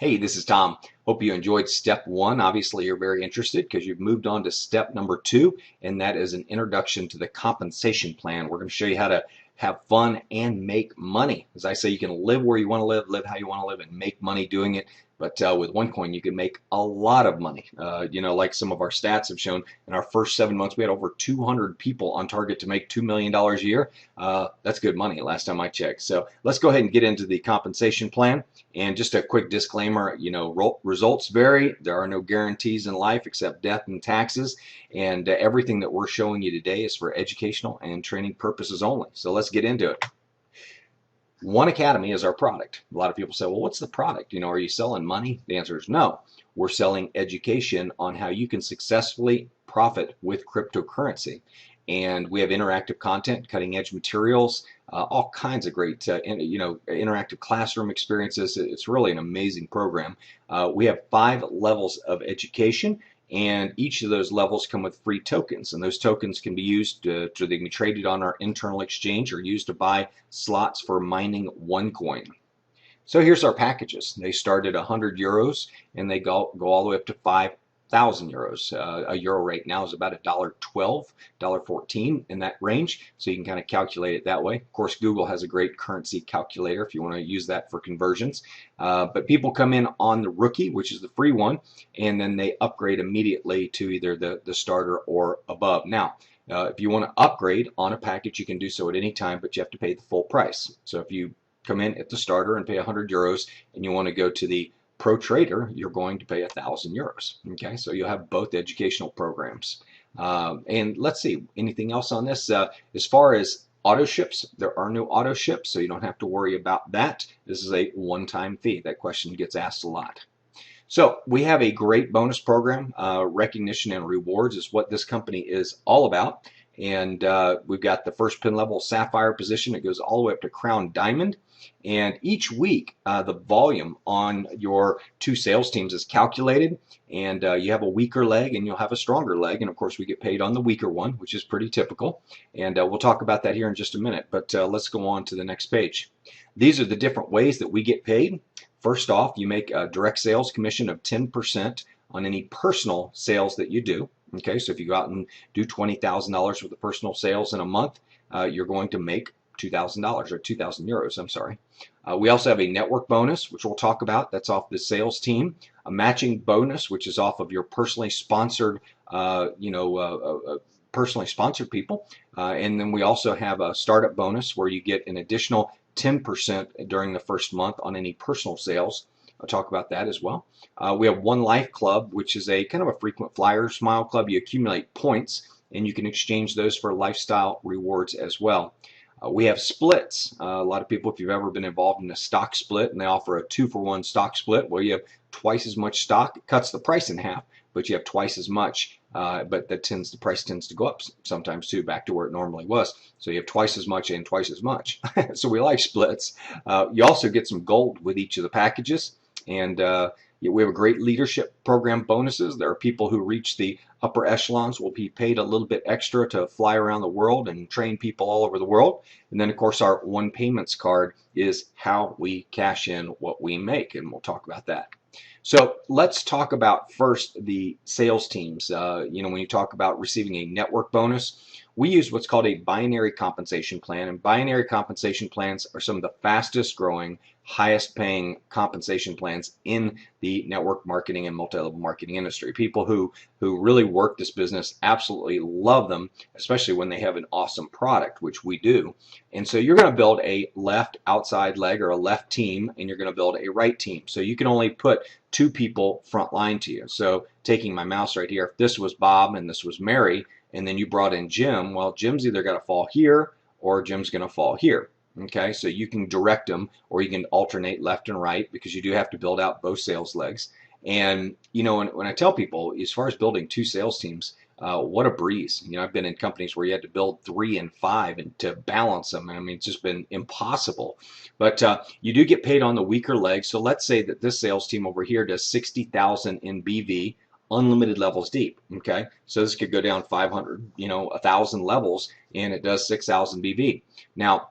Hey, this is Tom. Hope you enjoyed step one. Obviously, you're very interested because you've moved on to step number two, and that is an introduction to the compensation plan. We're going to show you how to have fun and make money. As I say, you can live where you want to live how you want to live, and make money doing it. But with OneCoin, you can make a lot of money. Like some of our stats have shown, in our first 7 months, we had over 200 people on target to make $2 million a year. That's good money last time I checked. So let's go ahead and get into the compensation plan. And just a quick disclaimer, results vary. There are no guarantees in life except death and taxes. And everything that we're showing you today is for educational and training purposes only. So let's get into it. One Academy is our product. A lot of people say, well, what's the product? Are you selling money? The answer is no. We're selling education on how you can successfully profit with cryptocurrency. And we have interactive content, cutting edge materials, all kinds of great, interactive classroom experiences. It's really an amazing program. We have 5 levels of education, and each of those levels come with free tokens. And those tokens can be used they can be traded on our internal exchange or used to buy slots for mining OneCoin. So here's our packages. They start at 100 euros and they go all the way up to 5,000 euros. A euro right now is about $1.12, $1.14 in that range. So you can kind of calculate it that way. Of course, Google has a great currency calculator if you want to use that for conversions. But people come in on the rookie, which is the free one, and then they upgrade immediately to either the starter or above. Now, if you want to upgrade on a package, you can do so at any time, but you have to pay the full price. So if you come in at the starter and pay 100 euros and you want to go to the Pro Trader, you're going to pay 1,000 euros. Okay, so you'll have both educational programs. And let's see, anything else on this? As far as auto ships, there are no auto ships, so you don't have to worry about that. This is a one-time fee. That question gets asked a lot. So we have a great bonus program. Recognition and rewards is what this company is all about. And we've got the first pin level Sapphire position. It goes all the way up to Crown Diamond. And each week, the volume on your 2 sales teams is calculated. And you have a weaker leg and you'll have a stronger leg. And of course, we get paid on the weaker one, which is pretty typical. And we'll talk about that here in just a minute. But let's go on to the next page. These are the different ways that we get paid. First off, you make a direct sales commission of 10% on any personal sales that you do. Okay, so if you go out and do $20,000 worth of personal sales in a month, you're going to make $2,000 or 2,000 euros, I'm sorry. We also have a network bonus, which we'll talk about. That's off the sales team. A matching bonus, which is off of your personally sponsored, personally sponsored people. And then we also have a startup bonus where you get an additional 10% during the first month on any personal sales. I'll talk about that as well. We have One Life Club, which is a kind of a frequent flyer smile club. You accumulate points and you can exchange those for lifestyle rewards as well. We have splits. A lot of people, if you've ever been involved in a stock split, and they offer a 2-for-1 stock split where you have twice as much stock. It cuts the price in half, but you have twice as much. But the price tends to go up sometimes too, back to where it normally was. So you have twice as much and twice as much. So we like splits. You also get some gold with each of the packages. And we have a great leadership program bonuses. There are people who reach the upper echelons will be paid a little bit extra to fly around the world and train people all over the world. And then, of course, our One Payments card is how we cash in what we make, and we'll talk about that. So let's talk about first the sales teams. When you talk about receiving a network bonus, we use what's called a binary compensation plan, and binary compensation plans are some of the fastest growing, highest paying compensation plans in the network marketing and multi-level marketing industry. People who really work this business absolutely love them, especially when they have an awesome product, which we do. And so you're going to build a left outside leg or a left team, and you're going to build a right team. So you can only put 2 people front line to you. So taking my mouse right here, if this was Bob and this was Mary, and then you brought in Jim, well, Jim's either going to fall here or Jim's going to fall here. Okay, so you can direct them or you can alternate left and right because you do have to build out both sales legs. And, when I tell people, as far as building 2 sales teams, what a breeze. I've been in companies where you had to build 3 and 5 and to balance them. And I mean, it's just been impossible. But you do get paid on the weaker leg. So let's say that this sales team over here does 60,000 in BV, unlimited levels deep. Okay, so this could go down 500, 1,000 levels, and it does 6,000 BV. Now,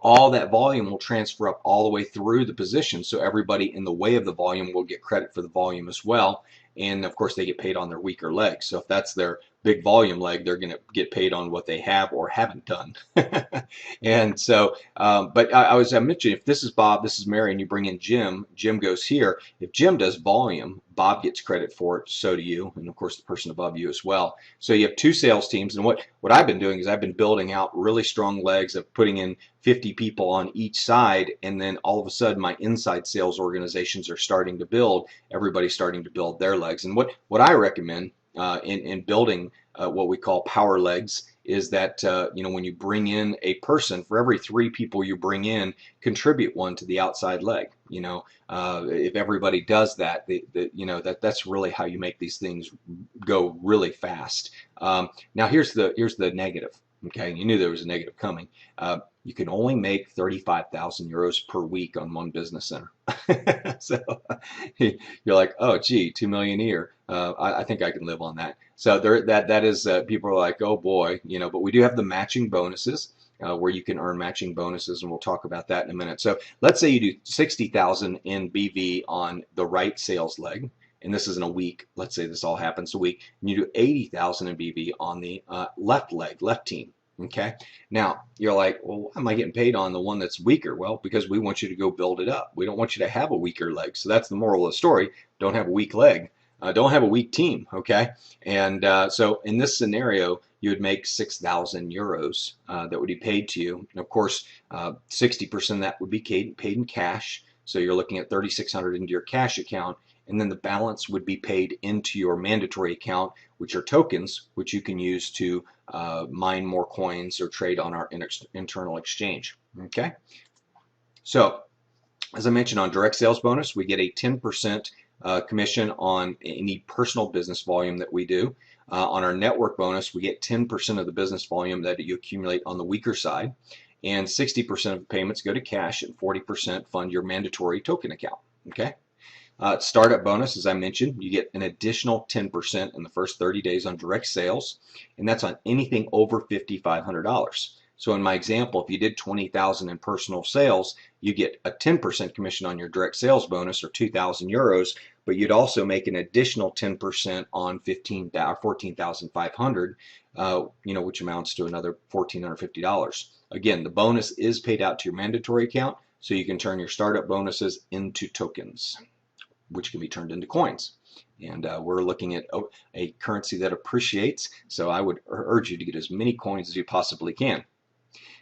all that volume will transfer up all the way through the position. So everybody in the way of the volume will get credit for the volume as well. And of course, they get paid on their weaker legs. So if that's their big volume leg, they're going to get paid on what they have or haven't done. And so, but I mentioned, if this is Bob, this is Mary, and you bring in Jim, Jim goes here. If Jim does volume, Bob gets credit for it, so do you, and of course the person above you as well. So you have two sales teams, and what I've been doing is I've been building out really strong legs of putting in 50 people on each side, and then all of a sudden my inside sales organizations are starting to build. Everybody's starting to build their legs, and what I recommend in building what we call power legs is that when you bring in a person, for every 3 people you bring in, contribute 1 to the outside leg. If everybody does that, that's really how you make these things go really fast. Now here's the negative. Okay, you knew there was a negative coming. You can only make 35,000 euros per week on one business center. So you're like, oh, gee, 2 million a year. I think I can live on that. So that is people are like, oh boy, but we do have the matching bonuses where you can earn matching bonuses, and we'll talk about that in a minute. So let's say you do 60,000 in BV on the right sales leg, and this is in a week. Let's say this all happens a week, and you do 80,000 in BV on the left leg, left team. Okay. Now you're like, well, why am I getting paid on the one that's weaker? Well, because we want you to go build it up. We don't want you to have a weaker leg. So that's the moral of the story. Don't have a weak leg. Don't have a weak team. Okay. And so in this scenario, you would make 6,000 euros that would be paid to you. And of course, 60% of that would be paid in cash. So you're looking at 3,600 into your cash account. And then the balance would be paid into your mandatory account, which are tokens, which you can use to mine more coins or trade on our internal exchange. Okay. So as I mentioned, on direct sales bonus, we get a 10% commission on any personal business volume that we do. On our network bonus, we get 10% of the business volume that you accumulate on the weaker side. And 60% of the payments go to cash, and 40% fund your mandatory token account. Okay. Startup bonus, as I mentioned, you get an additional 10% in the first 30 days on direct sales, and that's on anything over $5,500. So in my example, if you did 20,000 in personal sales, you get a 10% commission on your direct sales bonus, or 2,000 euros, but you'd also make an additional 10% on 14,500, which amounts to another $1,450. Again, the bonus is paid out to your mandatory account, so you can turn your startup bonuses into tokens, which can be turned into coins. And we're looking at a currency that appreciates, so I would urge you to get as many coins as you possibly can.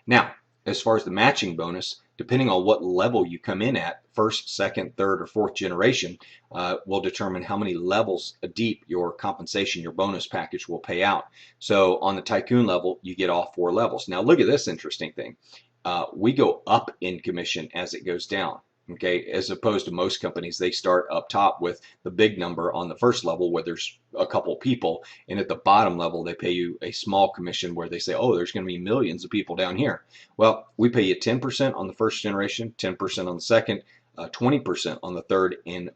Now, as far as the matching bonus, depending on what level you come in at, first, second, third, or fourth generation, will determine how many levels deep your compensation, your bonus package will pay out. So on the tycoon level, you get all 4 levels. Now look at this interesting thing. We go up in commission as it goes down. Okay, as opposed to most companies, they start up top with the big number on the first level where there's a couple people, and at the bottom level they pay you a small commission where they say, oh, there's going to be millions of people down here. Well, we pay you 10% on the first generation, 10% on the second, 20% on the third, and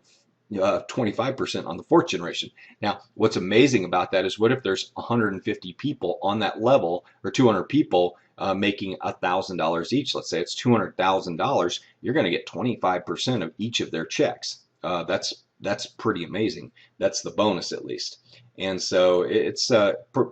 25% on the fourth generation. Now, what's amazing about that is, what if there's 150 people on that level, or 200 people making $1,000 each? Let's say it's $200,000. You're going to get 25% of each of their checks. That's pretty amazing. That's the bonus, at least. And so it's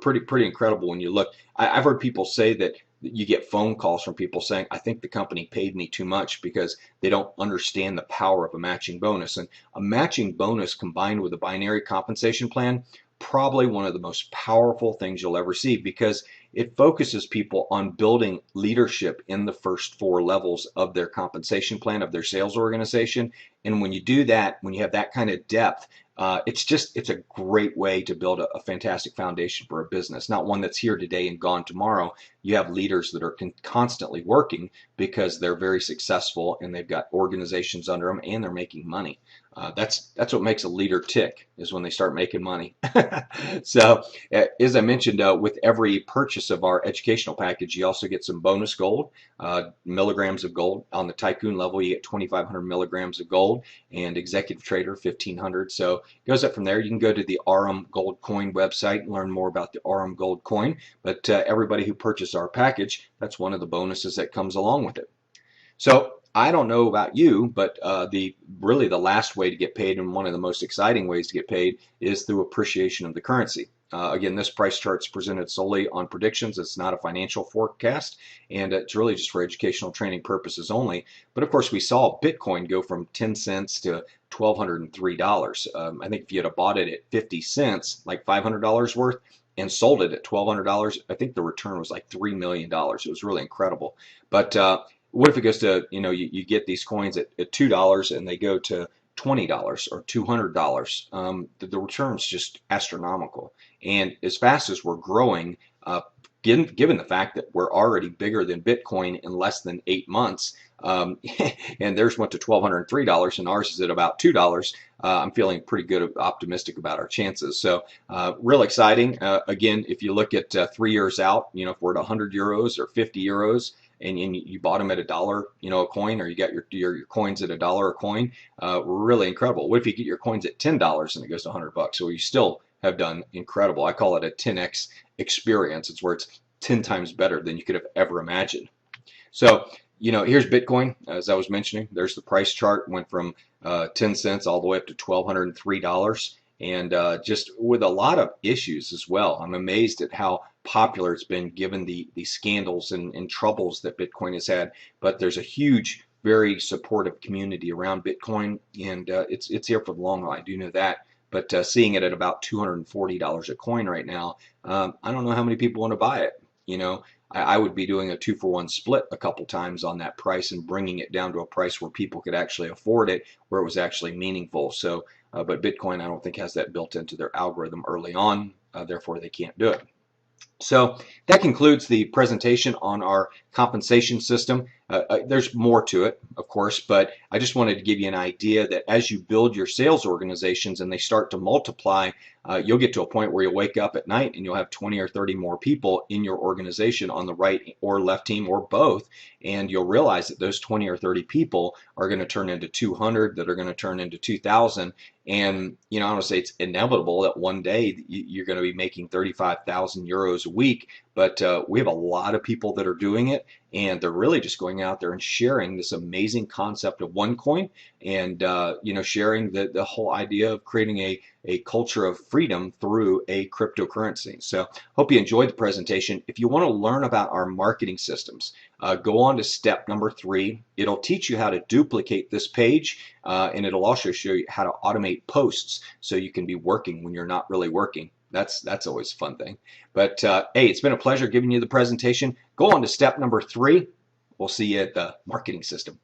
pretty incredible when you look. I've heard people say that you get phone calls from people saying, I think the company paid me too much, because they don't understand the power of a matching bonus. And a matching bonus combined with a binary compensation plan, probably one of the most powerful things you'll ever see, because it focuses people on building leadership in the first 4 levels of their compensation plan, of their sales organization. And when you do that, when you have that kind of depth, it's a great way to build a fantastic foundation for a business, not one that's here today and gone tomorrow. You have leaders that are constantly working because they're very successful and they've got organizations under them and they're making money. That's what makes a leader tick, is when they start making money. So as I mentioned, with every purchase of our educational package, you also get some bonus gold, milligrams of gold. On the tycoon level, you get 2,500 milligrams of gold, and executive trader 1,500. So it goes up from there. You can go to the RM Gold Coin website and learn more about the RM Gold Coin. But everybody who purchases our package, that's one of the bonuses that comes along with it. So I don't know about you, but the last way to get paid, and one of the most exciting ways to get paid, is through appreciation of the currency. Again, this price chart is presented solely on predictions. It's not a financial forecast, and it's really just for educational training purposes only. But of course, we saw Bitcoin go from 10 cents to $1,203. I think if you had bought it at 50 cents, like $500 worth, and sold it at $1,200, I think the return was like $3 million. It was really incredible. But what if it goes to, you get these coins at $2 and they go to $20 or $200? The return's just astronomical. And as fast as we're growing, given the fact that we're already bigger than Bitcoin in less than 8 months, and theirs went to $1,203 and ours is at about $2, I'm feeling pretty good, optimistic about our chances. So real exciting. Again, if you look at 3 years out, if we're at 100 euros or 50 euros, and you bought them at $1, a coin, or you got your coins at $1 a coin, really incredible. What if you get your coins at $10 and it goes to $100? So you still have done incredible. I call it a 10x experience. It's where it's 10 times better than you could have ever imagined. So, here's Bitcoin. As I was mentioning, there's the price chart. Went from 10 cents all the way up to $1,203. And just with a lot of issues as well. I'm amazed at how popular it's been given the scandals and troubles that Bitcoin has had. But there's a huge, very supportive community around Bitcoin, and it's here for the long haul. I do know that. But seeing it at about $240 a coin right now, I don't know how many people want to buy it. I would be doing a 2-for-1 split a couple times on that price and bringing it down to a price where people could actually afford it, where it was actually meaningful. So, but Bitcoin, I don't think has that built into their algorithm early on, therefore they can't do it. So that concludes the presentation on our compensation system. There's more to it, of course, but I just wanted to give you an idea that as you build your sales organizations and they start to multiply, you'll get to a point where you'll wake up at night and you'll have 20 or 30 more people in your organization on the right or left team or both, and you'll realize that those 20 or 30 people are going to turn into 200, that are going to turn into 2,000, and I want to say it's inevitable that one day you're going to be making 35,000 euros a week, but we have a lot of people that are doing it, and they're really just going out there and sharing this amazing concept of OneCoin, and sharing the whole idea of creating a culture of freedom through a cryptocurrency. So hope you enjoyed the presentation. If you want to learn about our marketing systems, go on to step number 3. It'll teach you how to duplicate this page, and it'll also show you how to automate posts so you can be working when you're not really working. That's always a fun thing. But hey, it's been a pleasure giving you the presentation. Go on to step number 3. We'll see you at the marketing system.